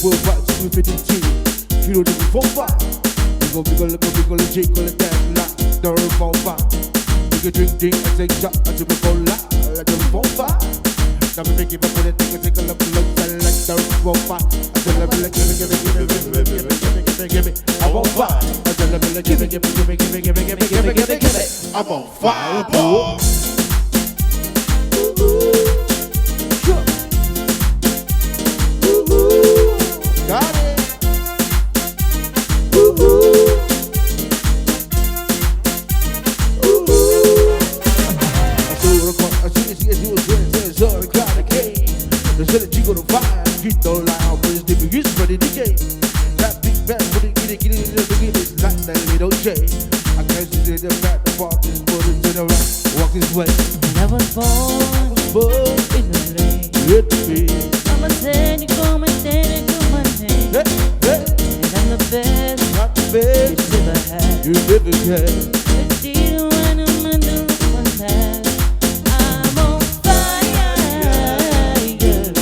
We'll fight to 52. Feel the before fight. We go, jiggle and dance like the before fight. We can drink and take shot until we go like the before fight. Now we make it back with it, take a look like the before fight. Until I be like, give me, I'm on fire. Until I be like, give me, I'm on fire, boy. Got it. You gonna find, you don't lie, but it's different, it's ready to game. That big bad, get it, like that little J. I guess you did the back, the park is put it to the right, walk this way. I was born in the lane. Let me. I'm a ten, you come and ten, you come and ten. Hey. And I'm the best, Not the best you never had. you never had. But you when I'm under the one that I'm on fire, yeah.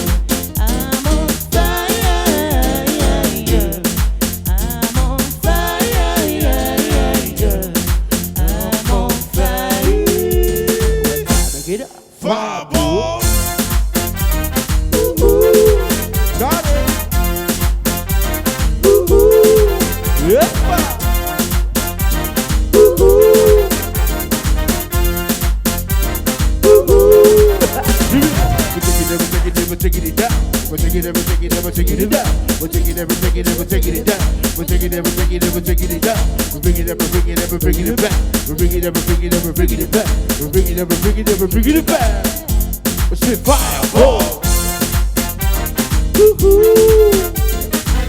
I'm on fire, yeah. I'm on fire, yeah. I'm on fire. Get up. Fireball. Got it. Yeah. We're taking it down. We're taking it down. We're taking it down. We're taking it down. We're taking it down. We're bringing it back. We're bringing it back. We're bringing it back. Let's hit fireball.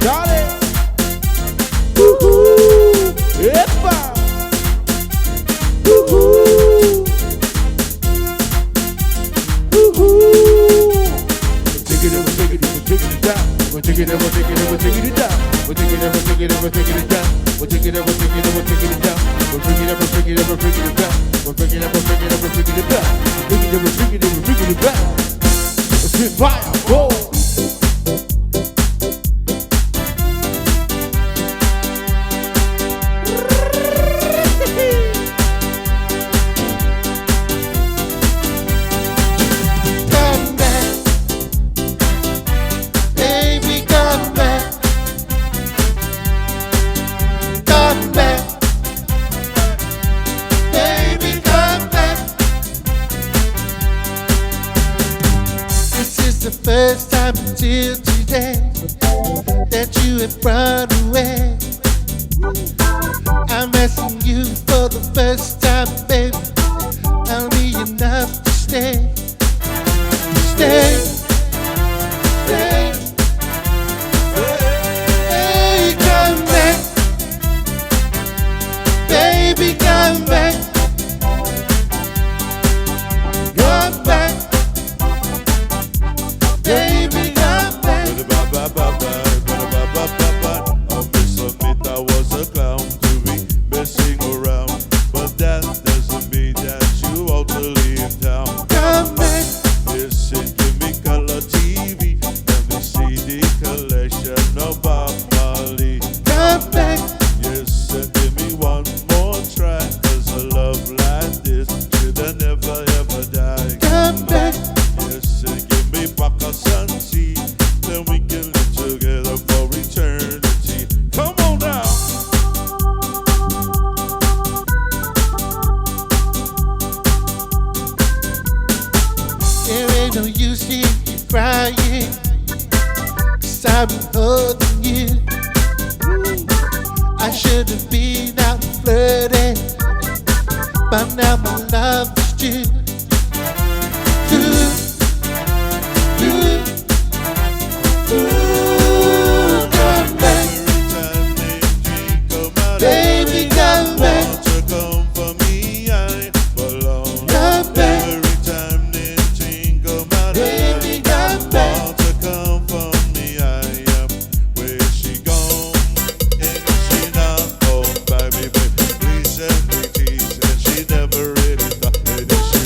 Got it. Yepa. Taking it down. We're taking it down. We're taking it down. We're taking it down. We're bringing it back. We're bringing it back. Let's hit fireball. First time until today that you have run away. I'm asking you for the first time, baby. I'll be enough to stay. Stay. Hey, come back. Baby, come back. Come back. Baby, come back. I must admit I was a clown to be messing around, but that doesn't mean that you ought to leave town. Come back. Listen, give me color TV, let me see the collection of Bob Marley. Come back. Yes, and give me one more try, 'cause a love like this should have never ever died. Come back. Yes, and give me Bacchus and tea, then we can live together for eternity. Come on now. There ain't no use in you crying, 'cause I've been holding you. I should have been out flirting, but now my love is due. Come back. Every time they drink of my Baby, come back. want to come for me, I belong. Come back. Every time they think of my Baby, come back. want to come for me, I am. Where she gone? And she not home, baby. Please send me tease, and she never really thought that she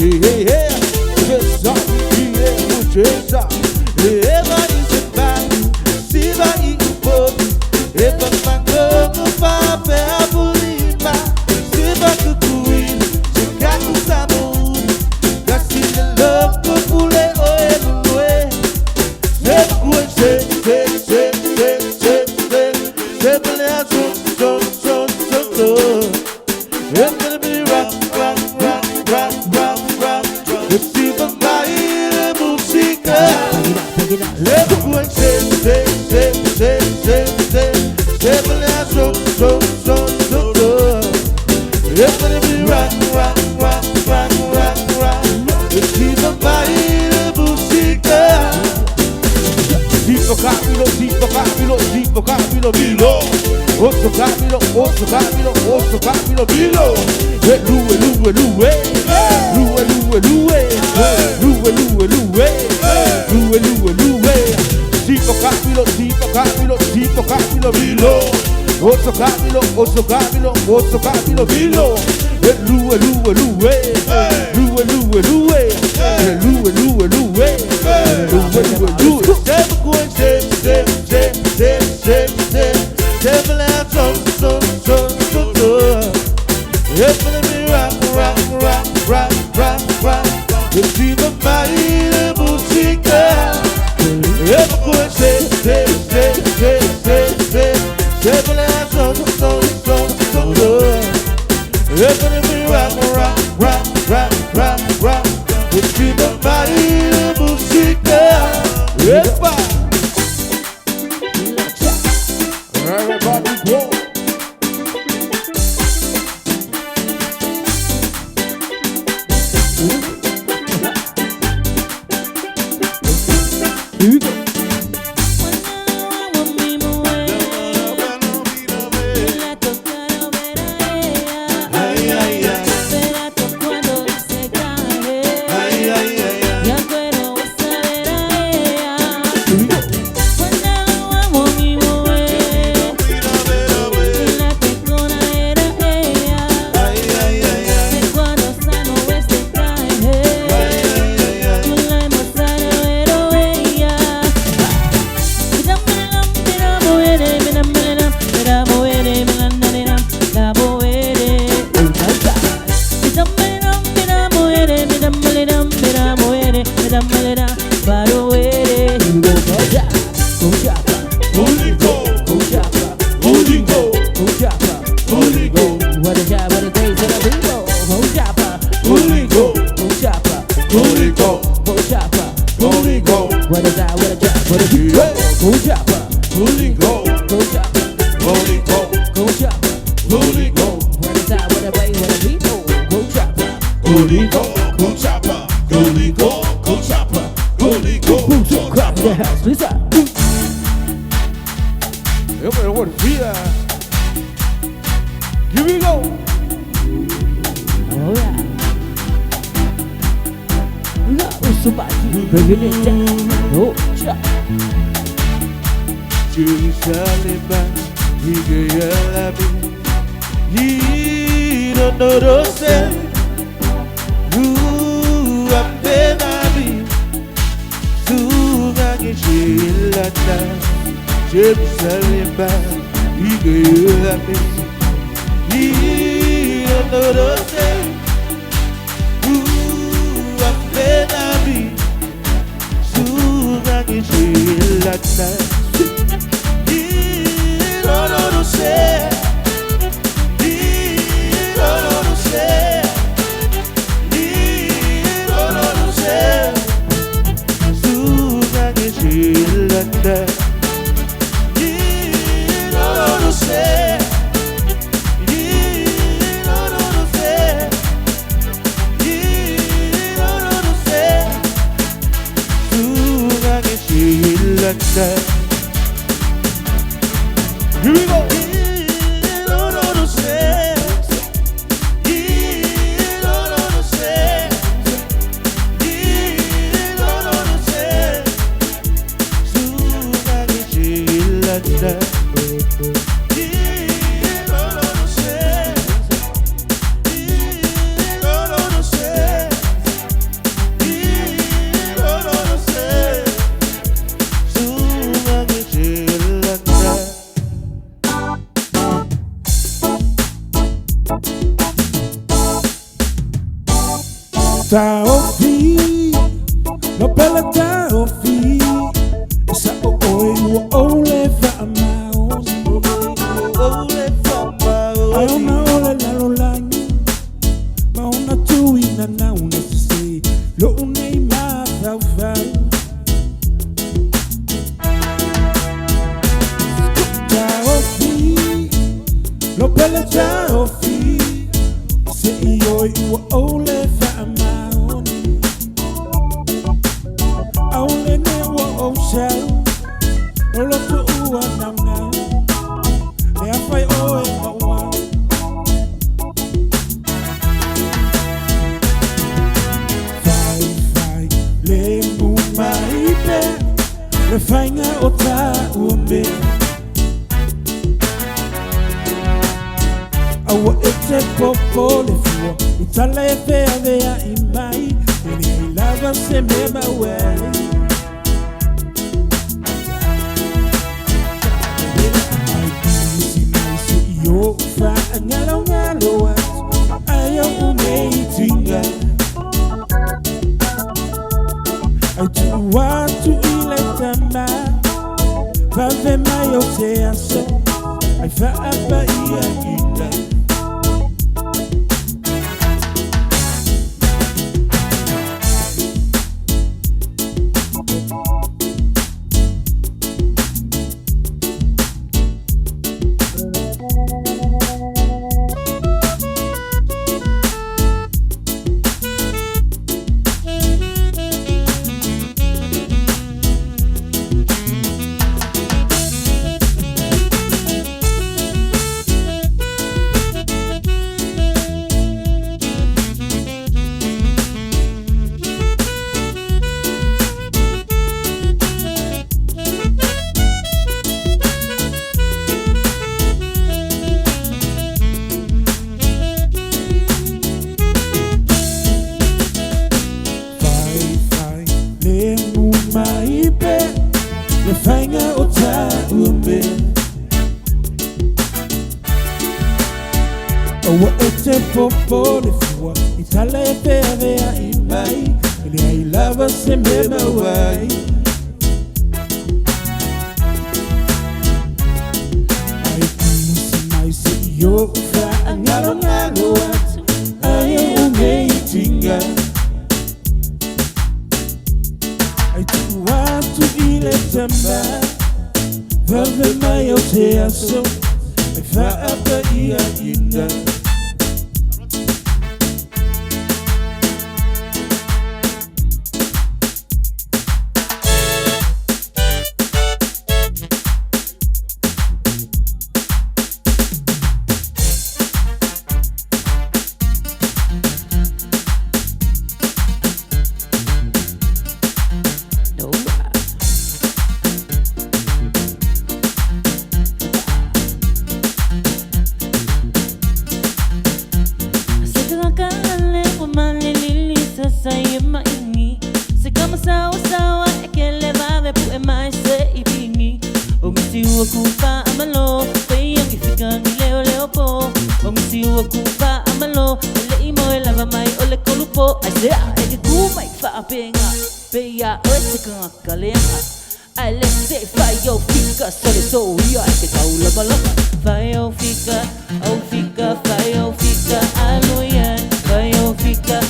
Mucheza, mucheza. Eva is back, Siva is both. Eva mango fa pe abulima, Siva kukuin, Chicago samu. Kasi the love kupule oelwe. Sekwe se bele so. It's gonna be rock. Receive my musica. Let the boy say, it's gonna be rock. Receive my musica. Tipo capilo, Bilo. Osso capilo, Bilo. Lue. Tipo capilo, Bilo. Osso capilo, Bilo. Receive my musica. Everybody go. Here we go. What is that? What a job? What a job? Go chopper. Holy go. Go chopper. Holy go. Go chopper. Holy go. What is that? What a way? What a people? Go chopper. Holy go. Go chopper. Holy go. Go chopper. Holy go. Go chopper. The house is up. Everybody want to feel that? Here we go. All right. Somebody bringing it down, oh, chop. Jerusalem, he gave he don't know those who have been a me. Soon I Jerusalem, he gave he don't know those who have been a me. Soon I can feel like that. He don't know to say. He don't know to say. He don't know to say. Soon I can feel like that. He don't know to say. He don't know to say. He don't know to say. Soon I can feel like that. Here we go. He don't know to say. He don't know to say. He don't know to say. Soon I can feel like that. He don't know to say. He don't know to say. Tá ouvi, no pela tá ouvi. Sa o oi o leva maos. Oh, leva maos. Ai ona ole la lo langi. Ma una tuina na una se. Lo unei ma va va. Tá ouvi, no pela tá ouvi. Se oi o leva maos. Aule ne wo o shell. Olo tu ua now now. Me afai o e maua. Vai le mu mai pe. Le fainga o ta umbe. Awa ete popo le fuo. Itala e pe avea imai. Ene lava se me mawai. Yo fa ngalo ngalo at ayo umeitinga. I do want to ileta ma. Pave mayo te aso. I fa apa ia ina. Le fainga o ta umbe. Awa ete popo le fua. Itala e pe avea imai. Ele ai lava se me mawai. Ai kusi mai se yo fa ngalo ngalo atu. Ayo umeitinga. I do want to be let them back. Velvet mayo te aso. I fa apa ia inda. Saya maingi Sekama sawa-sawa Ekele vabe pu e mai se ibingi Omisi wakupa amalo Peyang ifika ni leo leo po Omisi wakupa amalo Ele imo e lava mai ole kolupo Ai se a ege kuma ifa penga Peya oe sekanga kaleanga Ai le se fayo fika Sole so ia eke tau lama lama Fayo fika, au fika, fayo fika Aluyan, fayo fika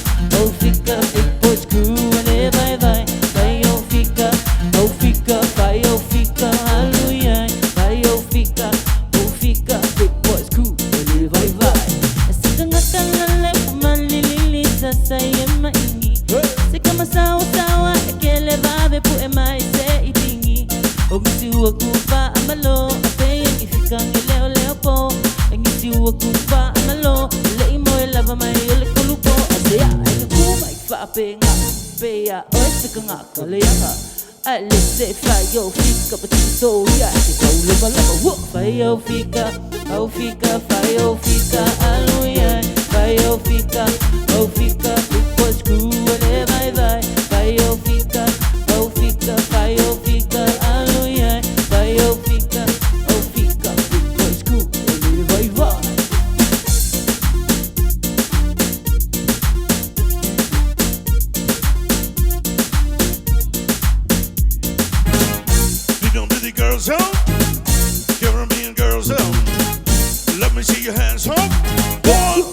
Oh fica, big boys crew and vai vai. Vai oh fica, vai oh fica, aleluia. Vai oh fica, big boys crew and vai vai. Essa cangalele malili sasa yema ingi. Se kama sawa sawa ekele vabe pu e mai se ibingi. Omisi wakupa amalo ape yangi fika ngeleo leo po. Omisi wakupa amalo le imo e lava mai ole kolupo asea. Penga, peya, oi sekanga kaleanga. Ai le se fayo fika patito ya ke tau lama lama. Fayo fika, fayo fika, aleluia. Fayo fika, big boys crew and vai vai. Fayo fika, fayo fika, aleluia. Fayo fika, big boys crew and vai vai. girls home. Caribbean girls home. Let me see your hands up. 1,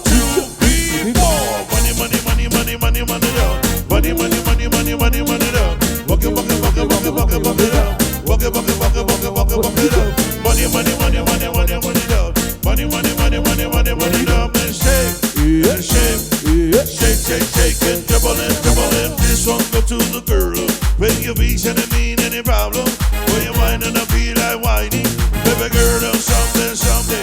2, 3, 4. Money, money, money, money, money, money, down. Money, money, money, money, money, money, down. Walk it, walk it, walk it, walk it, walk it, walk it up. Walk it, walk it, walk it, walk it, walk it, walk it up. Money, money, money, money, money, money, down. Money, money, money, money, money, money, down. And shake, and shake, shake, shake, shake, and double it. This one go to the girl. When you beach and it mean any problem. When you whine and I feel like whining. Baby girl, do something, something.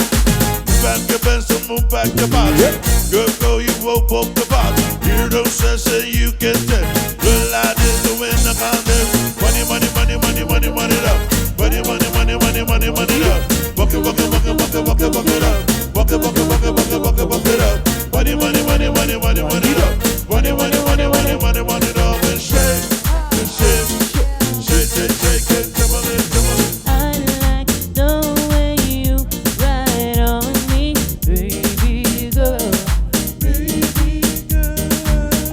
Back your best and move back the body. Girl, go, you woke up the body. Hear those says that you can tell. Well, I did the win the contest. Money, money, money, money, money, money up. Money, money, money, money, money, money up. Walk it, walk it, walk it, walk it, walk it, walk it up. Walk it, walk it, walk it, walk it, walk it, walk it up. Money, money, money, money, money, money up. Money, money, money, money, money, money up. And shake, and shake, shake, shake, shake, and double it, double it. I like the way you ride on me, baby girl.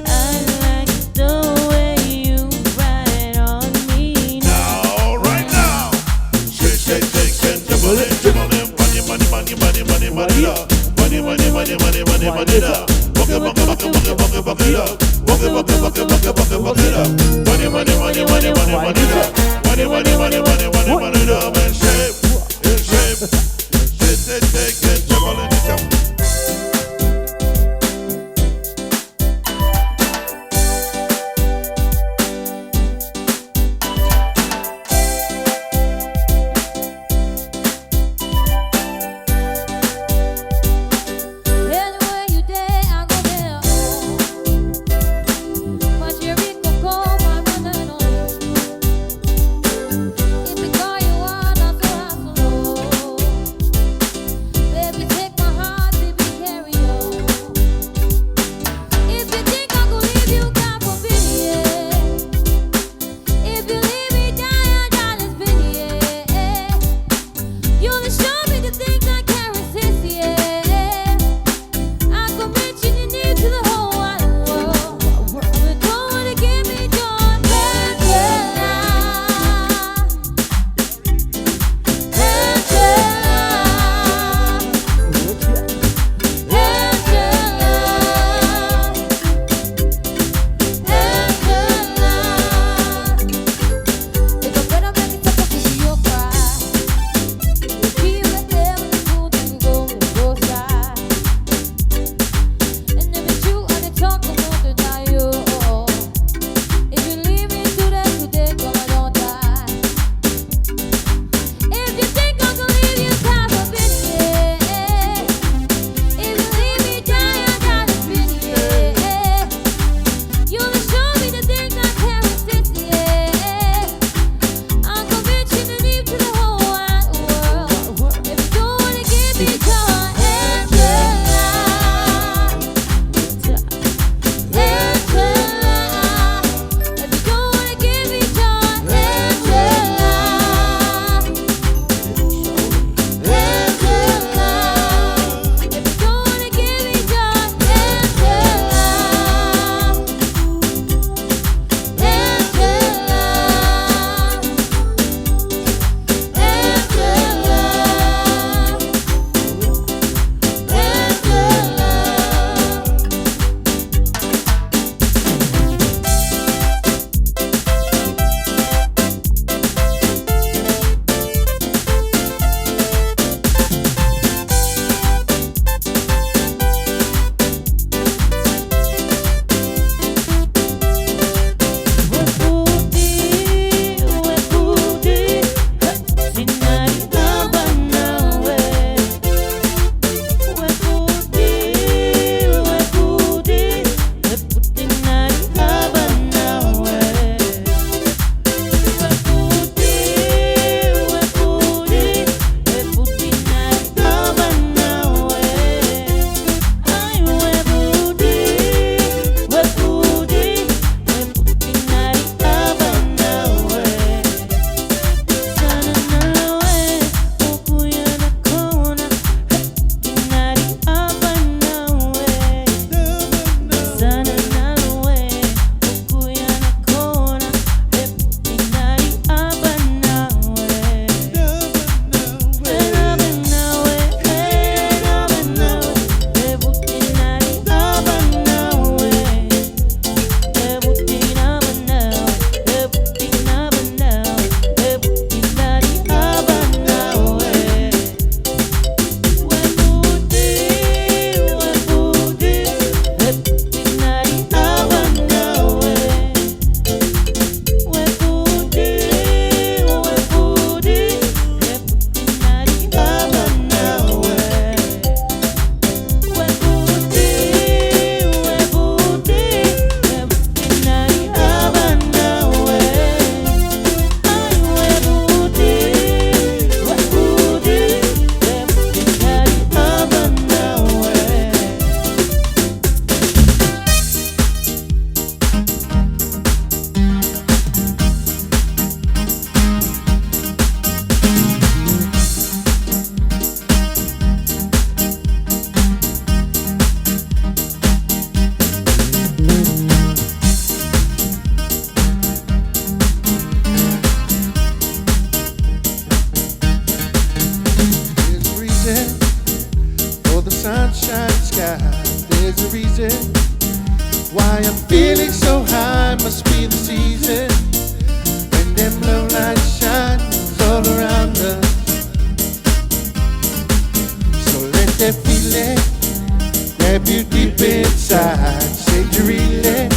I like the way you ride on me Now, right now. Shake, shake, shake, and double it, double it. Money, money, money, money, money, money. am feeling so high, must be the season when them love lights shine all around us. So let that feeling grab you deep inside. Say you really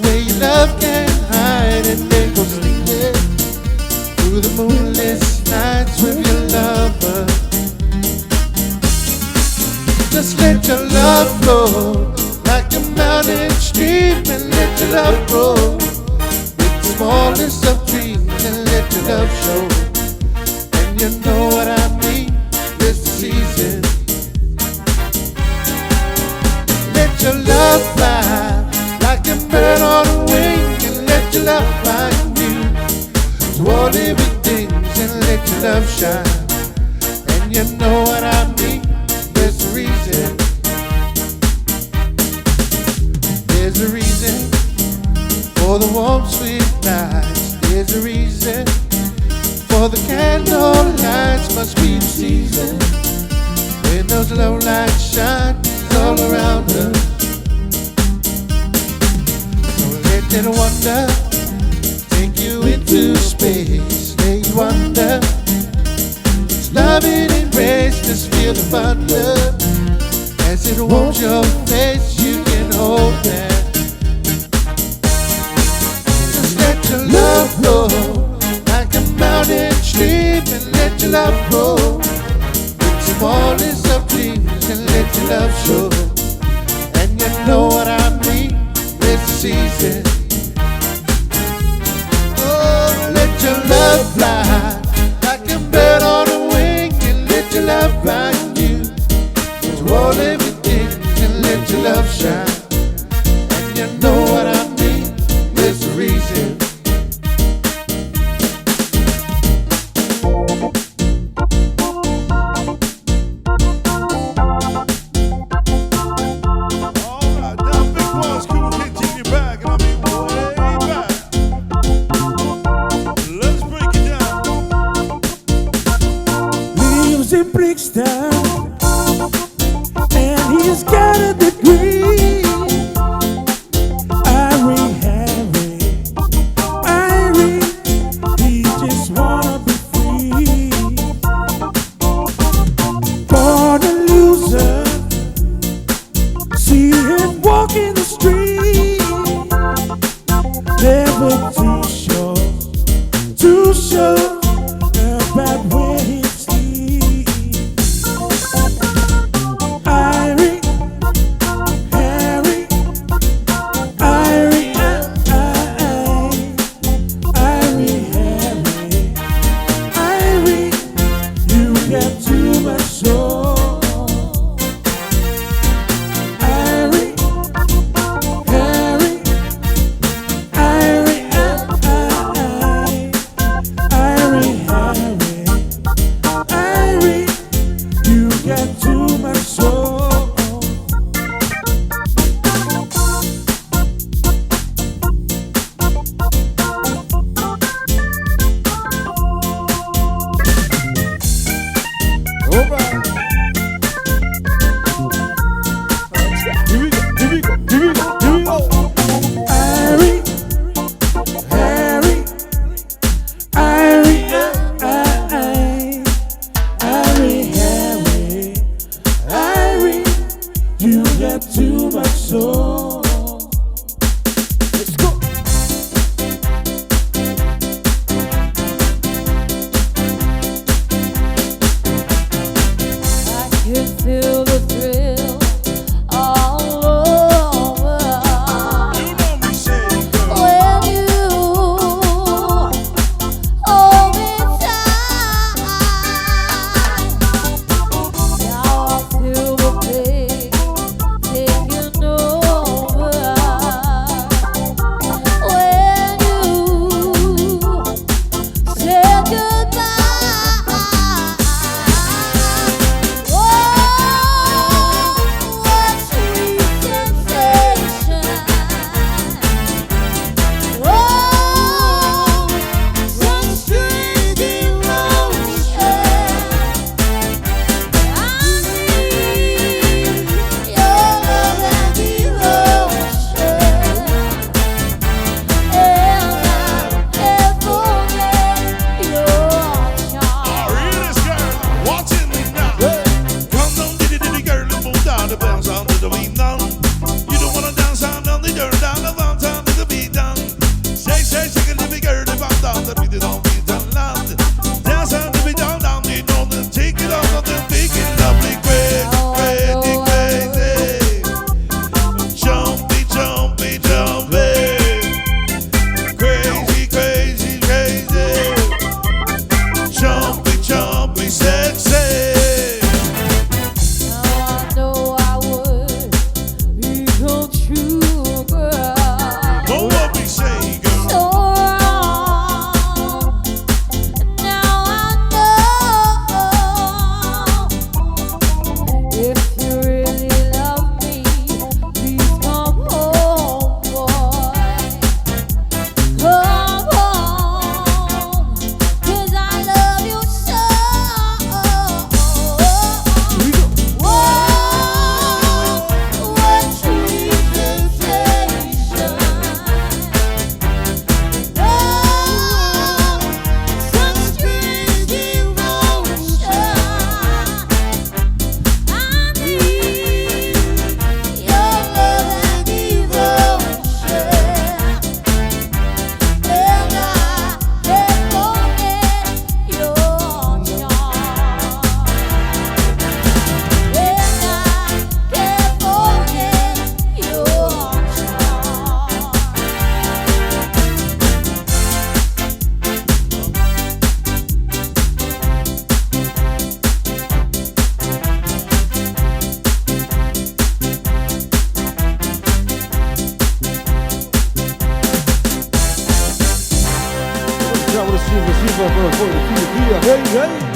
where your love can hide, and then go sleeping through the moonless nights with your lover. Just let your love flow like a mountain stream, and let your love grow with the smallest of dreams, and let your love show. And you know what I mean, this season. Let your love fly like a bird on a wing, and let your love find you to all living things, and let your love shine. And you know what I mean, there's a reason. There's a reason for the warm sweet nights. There's a reason for the candle lights. Must be the season when those low lights shine all around us. So let that wonder take you into space. Let you wonder, it's love and embrace. Just feel the thunder as it warms your face. You can hold that. Just let your love flow like a mountain stream, and let your love grow with the smallest of dreams, and let your love show. And you know what I mean, it's the season. Oh, let your love fly like a bird on a wing, and let your love find you to all living things, and let your love shine. down, the one time to the beat down. Shake, shake, shake it, little girl, the one down, the beat it on beat down land. Dance and the beat down, down, you know, then take it out of the big and lovely crazy, crazy, crazy. Jumpy, jumpy, jumpy. Crazy, crazy, crazy. Jumpy, jumpy, sexy. Silva, Silva, foi, hey, hey.